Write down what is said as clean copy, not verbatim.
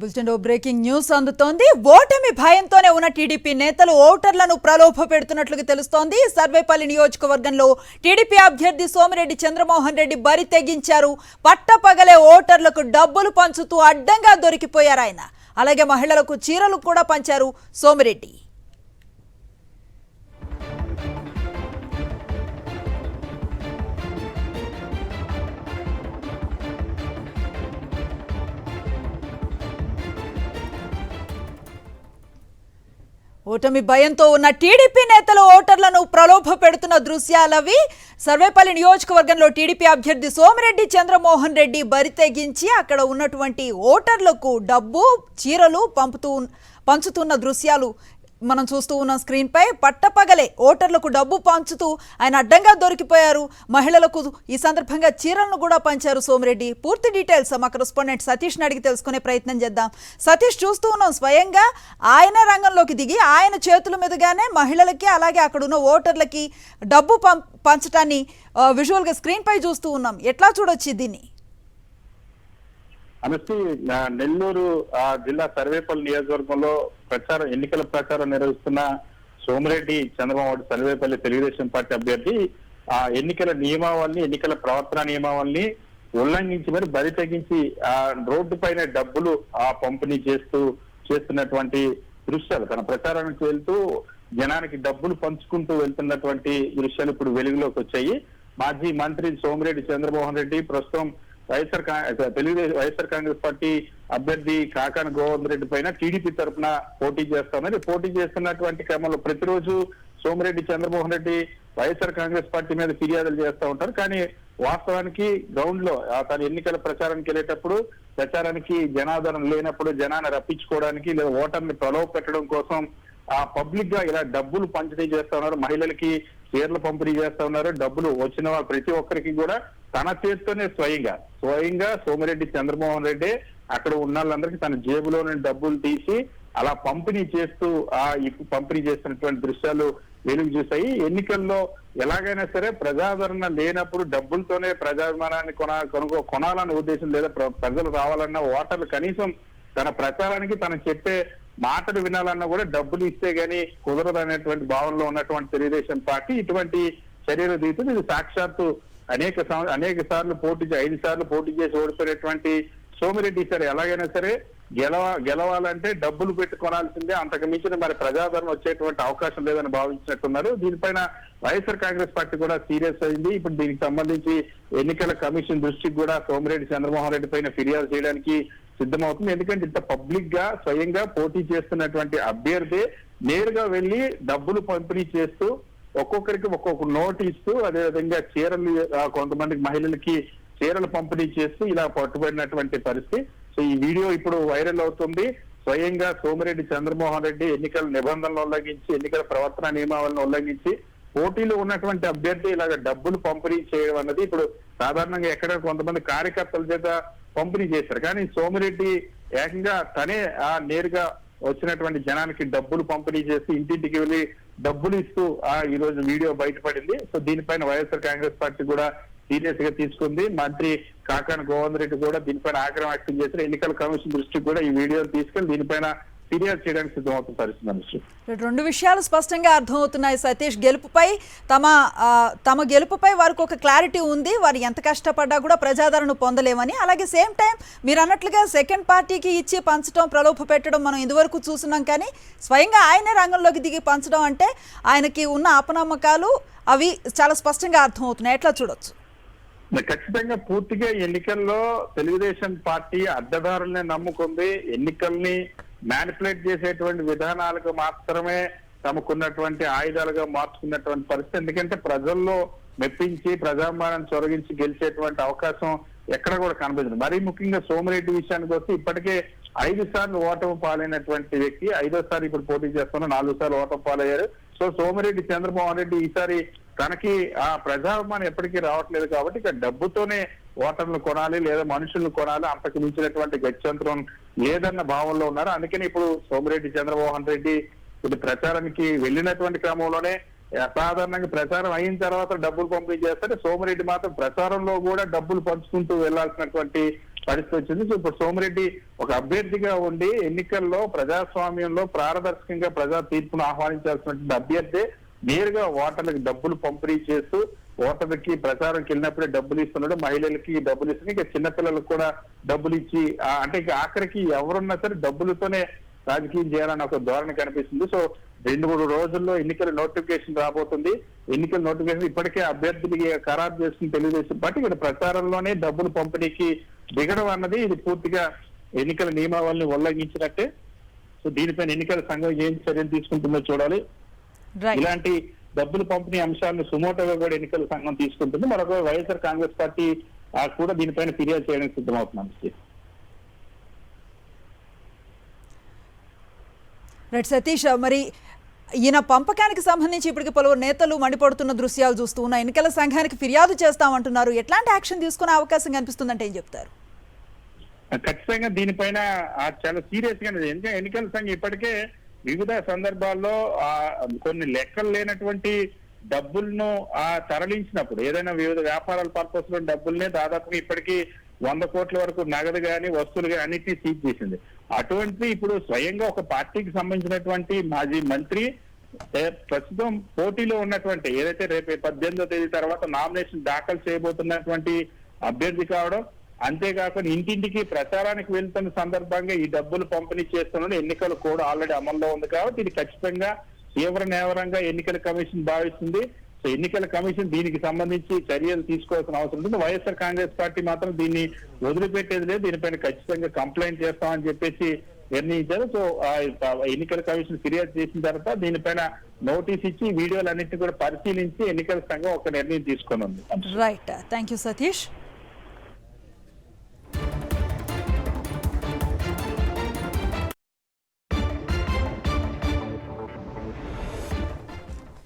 బులెటిన్లో breaking news అందుతోంది. ఓటమి భయంతోనే ఉన్న టీడీపీ నేతలు ఓటర్లను ప్రలోభ పెడుతున్నట్లుగా తెలుస్తోంది. సర్వేపల్లి నియోజకవర్గంలో టీడీపీ అభ్యర్థి సోమిరెడ్డి చంద్రమోహన్ రెడ్డి బరి తెగించారు. పట్టపగలే ఓటర్లకు డబ్బులు పంచుతూ అడ్డంగా దొరికిపోయారు ఆయన. అలాగే మహిళలకు చీరలు కూడా పంచారు సోమిరెడ్డి. ఓటమి భయంతో ఉన్న టీడీపీ నేతలు ఓటర్లను ప్రలోభ పెడుతున్న దృశ్యాలవి. సర్వేపల్లి నియోజకవర్గంలో టీడీపీ అభ్యర్థి సోమిరెడ్డి చంద్రమోహన్ రెడ్డి బరి తెగించి అక్కడ ఉన్నటువంటి ఓటర్లకు డబ్బు చీరలు పంచుతున్న దృశ్యాలు మనం చూస్తూ ఉన్న స్క్రీన్ పై. పట్టపగలే ఓటర్లకు డబ్బు పంచుతూ ఆయన అడ్డంగా దొరికిపోయారు. మహిళలకు ఈ సందర్భంగా చీరలను కూడా పంచారు సోమిరెడ్డి. పూర్తి డీటెయిల్స్ మా కరెస్పాండెంట్ సతీష్ అడిగి తెలుసుకునే ప్రయత్నం చేద్దాం. సతీష్, చూస్తూ ఉన్నాం స్వయంగా ఆయన రంగంలోకి దిగి ఆయన చేతుల మీదుగానే మహిళలకి అలాగే అక్కడ ఉన్న ఓటర్లకి డబ్బు పంచడాన్ని విజువల్గా స్క్రీన్ పై చూస్తూ ఉన్నాం. ఎట్లా చూడొచ్చు దీన్ని? అనస్తి నెల్లూరు జిల్లా సర్వేపల్లి నియోజకవర్గంలో ఎన్నికల ప్రచారం నిర్వహిస్తున్న సోమిరెడ్డి చంద్రమోహన్ సర్వేపల్లి తెలుగుదేశం పార్టీ అభ్యర్థి ఎన్నికల నియమావళిని ఎన్నికల ప్రవర్తన నియమావళిని ఉల్లంఘించి మరి బరి తెగించి రోడ్డు పైన డబ్బులు పంపిణీ చేస్తున్నటువంటి దృశ్యాలు తన ప్రచారానికి వెళ్తూ జనానికి డబ్బులు పంచుకుంటూ వెళ్తున్నటువంటి దృశ్యాలు ఇప్పుడు వెలుగులోకి వచ్చాయి. మాజీ మంత్రి సోమిరెడ్డి చంద్రమోహన్ రెడ్డి ప్రస్తుతం వైఎస్ఆర్ కాంగ్రెస్ పార్టీ అభ్యర్థి కాకాన గోవర్ధన్ రెడ్డి పైన టీడీపీ తరఫున పోటీ చేస్తామని పోటీ చేస్తున్నటువంటి క్రమంలో ప్రతిరోజు సోమిరెడ్డి చంద్రమోహన్ రెడ్డి వైఎస్ఆర్ కాంగ్రెస్ పార్టీ మీద ఫిర్యాదులు చేస్తూ ఉంటారు. కానీ వాస్తవానికి గ్రౌండ్ లో తన ఎన్నికల ప్రచారానికి వెళ్ళేటప్పుడు ప్రచారానికి జనాదరణ లేనప్పుడు జనాన్ని రప్పించుకోవడానికి లేదా ఓటర్ని ప్రలోభ పెట్టడం కోసం పబ్లిక్ గా ఇలా డబ్బులు పంపిణీ చేస్తా ఉన్నారు. మహిళలకి చీరలు పంపిణీ చేస్తా ఉన్నారు. డబ్బులు వచ్చిన ప్రతి ఒక్కరికి కూడా తన చేతితోనే స్వయంగా సోమిరెడ్డి చంద్రమోహన్ రెడ్డి అక్కడ ఉన్న వాళ్ళందరికీ తన జేబులోని డబ్బులు తీసి అలా పంపిణీ చేస్తున్నటువంటి దృశ్యాలు వెలుగు చూసాయి. ఎన్నికల్లో ఎలాగైనా సరే ప్రజాదరణ లేనప్పుడు డబ్బులతోనే ప్రజాభిమానాన్ని కొనాలన్న ఉద్దేశం లేదా ప్రజలు రావాలన్న ఓటర్లు కనీసం తన ప్రచారానికి తను చెప్పే మాటలు వినాలన్నా కూడా డబ్బులు ఇస్తే గానీ కుదరదనేటువంటి భావనలో ఉన్నటువంటి తెలుగుదేశం పార్టీ ఇటువంటి చర్యలు దిగుతుంది. ఇది సాక్షాత్తు అనేక సార్లు 5 సార్లు పోటీ చేసి ఓడిపోయినటువంటి సోమిరెడ్డి సరే ఎలాగైనా సరే గెలవాలంటే డబ్బులు పెట్టి కొనాల్సిందే, అంతకు మించిన మరి ప్రజాదరణ వచ్చేటువంటి అవకాశం లేదని భావించినట్టున్నారు. దీనిపైన వైఎస్ఆర్ కాంగ్రెస్ పార్టీ కూడా సీరియస్ అయింది. ఇప్పుడు దీనికి సంబంధించి ఎన్నికల కమిషన్ దృష్టికి కూడా సోమిరెడ్డి చంద్రమోహన్ రెడ్డి పైన ఫిర్యాదు చేయడానికి సిద్ధమవుతుంది. ఎందుకంటే ఇంత పబ్లిక్ గా స్వయంగా పోటీ చేస్తున్నటువంటి అభ్యర్థి నేరుగా వెళ్లి డబ్బులు పంపిణీ చేస్తూ ఒక్కొక్కరికి ఒక్కొక్క నోటు ఇస్తూ అదేవిధంగా చీరలు కొంతమందికి మహిళలకి చీరలు పంపిణీ చేస్తూ ఇలా పట్టుబడినటువంటి పరిస్థితి. సో ఈ వీడియో ఇప్పుడు వైరల్ అవుతుంది. స్వయంగా సోమిరెడ్డి చంద్రమోహన్ రెడ్డి ఎన్నికల నిబంధనలు ఉల్లంఘించి ఎన్నికల ప్రవర్తన నియమావళిని ఉల్లంఘించి పోటీలో ఉన్నటువంటి అభ్యర్థి ఇలాగ డబ్బులు పంపిణీ చేయడం అన్నది ఇప్పుడు సాధారణంగా ఎక్కడ కొంతమంది కార్యకర్తల చేత పంపిణీ చేశారు. కానీ సోమిరెడ్డి ఏకంగా తనే నేరుగా వచ్చినటువంటి జనానికి డబ్బులు పంపిణీ చేసి ఇంటింటికి వెళ్ళి డబ్బులు ఇస్తూ ఈ రోజు వీడియో బయటపడింది. సో దీనిపైన వైఎస్ఆర్ కాంగ్రెస్ పార్టీ కూడా సీరియస్ గా తీసుకుంది. మంత్రి కాకాన గోవర్ధన్ రెడ్డి కూడా దీనిపైన ఆగ్రహం వ్యక్తం చేశారు. ఎన్నికల కమిషన్ దృష్టికి కూడా ఈ వీడియోను తీసుకెళ్లి దీనిపైన ఫిర్యాదు చేయడానికి సిద్ధమవుతున్న పరిస్థితి. 2 విషయాలు స్పష్టంగా అర్థమవుతున్నాయి సతీష్. తమ గెలుపుపై వారికి ఒక క్లారిటీ ఉంది. వారు ఎంత కష్టపడ్డా కూడా ప్రజాదరణ పొందలేమని. అలాగే సేమ్ టైం మీరు అన్నట్లుగా సెకండ్ పార్టీకి ఇచ్చి పంచడం ప్రలోభ పెట్టడం మనం ఇంతవరకు చూస్తున్నాం. కానీ స్వయంగా ఆయనే రంగంలోకి దిగి పంచడం అంటే ఆయనకి ఉన్న అపనమ్మకాలు అవి చాలా స్పష్టంగా అర్థమవుతున్నాయి. ఎట్లా చూడొచ్చు? ఖచ్చితంగా పూర్తిగా ఎన్నికల్లో తెలుగుదేశం పార్టీ అడ్డదారుల్ని నమ్ముకుంది. ఎన్నికల్ని మ్యానిపులేట్ చేసేటువంటి విధానాలకు మాత్రమే తమకున్నటువంటి ఆయుధాలుగా మార్చుకున్నటువంటి పరిస్థితి. ఎందుకంటే ప్రజల్లో మెప్పించి ప్రజాభిమానాన్ని చొరగించి గెలిచేటువంటి అవకాశం ఎక్కడ కూడా కనిపించదు. మరీ ముఖ్యంగా సోమిరెడ్డి విషయానికి వస్తే ఇప్పటికే 5 సార్లు ఓటమి పాలైనటువంటి వ్యక్తి 5వ సారి ఇప్పుడు పోటీ చేస్తున్న 4 సార్లు ఓటమి పాలయ్యారు. సో సోమిరెడ్డి చంద్రమోహన్ రెడ్డి ఈసారి తనకి ప్రజాభిమానం ఎప్పటికీ రావట్లేదు కాబట్టి ఇక డబ్బుతోనే ఓటర్లు కొనాలి లేదా మనుషులను కొనాలి, అంతకు మించినటువంటి గత్యంతరం లేదన్న భావంలో ఉన్నారు. అందుకని ఇప్పుడు సోమిరెడ్డి చంద్రమోహన్ రెడ్డి ఇప్పుడు ప్రచారానికి వెళ్ళినటువంటి క్రమంలోనే అసాధారణంగా ప్రచారం అయిన తర్వాత డబ్బులు పంపిణీ చేస్తారు. సోమిరెడ్డి మాత్రం ప్రచారంలో కూడా డబ్బులు పంచుకుంటూ వెళ్లాల్సినటువంటి పరిస్థితి వచ్చింది. సో ఇప్పుడు సోమిరెడ్డి ఒక అభ్యర్థిగా ఉండి ఎన్నికల్లో ప్రజాస్వామ్యంలో పారదర్శకంగా ప్రజా తీర్పును ఆహ్వానించాల్సినటువంటి అభ్యర్థి నేరుగా ఓటర్లకు డబ్బులు పంపిణీ చేస్తూ ఓటర్లకి ప్రచారంకి వెళ్ళినప్పుడే డబ్బులు ఇస్తున్నాడు, మహిళలకి డబ్బులు ఇస్తున్నాడు, ఇంకా చిన్నపిల్లలకు కూడా డబ్బులు ఇచ్చి అంటే ఇక ఆఖరికి ఎవరున్నా సరే డబ్బులతోనే రాజకీయం చేయాలని ఒక ధోరణి కనిపిస్తుంది. సో 2-3 రోజుల్లో ఎన్నికల నోటిఫికేషన్ రాబోతుంది. ఎన్నికల నోటిఫికేషన్ ఇప్పటికే అభ్యర్థులకి ఖరారు చేస్తున్న తెలుగుదేశం పార్టీ ఇక్కడ ప్రచారంలోనే డబ్బులు పంపిణీకి దిగడం అన్నది ఇది పూర్తిగా ఎన్నికల నియమావళిని ఉల్లంఘించినట్టే. సో దీనిపైన ఎన్నికల సంఘం ఏం చర్యలు తీసుకుంటుందో చూడాలి. ఇలాంటి డబ్బులు పంపిణీ అంశాలను సుమోటోగా కూడా ఎన్నికల సంఘం తీసుకుంటుంది. మరొక వైఎస్ఆర్ కాంగ్రెస్ పార్టీ కూడా దీనిపైన ఫిర్యాదు చేయడానికి సిద్ధమవుతున్నాం. రైట్ సతీష్, మరి ఈయన పంపకానికి సంబంధించి ఇప్పటికి పలువురు నేతలు మండిపడుతున్న దృశ్యాలు చూస్తూ ఉన్న ఎన్నికల సంఘానికి ఫిర్యాదు చేస్తామంటున్నారు. ఎట్లాంటి యాక్షన్ తీసుకునే అవకాశం కనిపిస్తుందంటే ఏం చెప్తారు? ఖచ్చితంగా దీనిపైన చాలా సీరియస్ గా ఎన్నికల సంఘం ఇప్పటికే వివిధ సందర్భాల్లో కొన్ని లెక్కలు లేనటువంటి డబ్బులను తరలించినప్పుడు ఏదైనా వివిధ వ్యాపారాల పర్పస్ లో డబ్బుల్నే దాదాపుగా ఇప్పటికీ 100 కోట్ల వరకు నగదు గాని వస్తువులు గాని అన్నిటినీ సీజ్ చేసింది. అటువంటి ఇప్పుడు స్వయంగా ఒక పార్టీకి సంబంధించినటువంటి మాజీ మంత్రి ప్రస్తుతం పోటీలో ఉన్నటువంటి ఏదైతే రేపు 18వ తేదీ తర్వాత నామినేషన్ దాఖలు చేయబోతున్నటువంటి అభ్యర్థి కావడం, అంతేకాకుండా ఇంటింటికి ప్రచారానికి వెళ్తున్న సందర్భంగా ఈ డబ్బులు పంపిణీ చేస్తున్న ఎన్నికల కోడ్ ఆల్రెడీ అమల్లో ఉంది కాబట్టి ఇది ఖచ్చితంగా తీవ్ర నేవరంగా ఎన్నికల కమిషన్ భావిస్తుంది. సో ఎన్నికల కమిషన్ దీనికి సంబంధించి చర్యలు తీసుకోవాల్సిన అవసరం ఉంటుంది. వైఎస్ఆర్ కాంగ్రెస్ పార్టీ మాత్రం దీన్ని వదిలిపెట్టేది లేదు, దీనిపైన ఖచ్చితంగా కంప్లైంట్ చేస్తామని చెప్పేసి నిర్ణయించారు. సో ఎన్నికల కమిషన్ ఫిర్యాదు చేసిన తర్వాత దీనిపైన నోటీస్ ఇచ్చి వీడియోలన్నింటినీ కూడా పరిశీలించి ఎన్నికల సంఘం ఒక నిర్ణయం తీసుకొని ఉంది. Right, thank you Satish.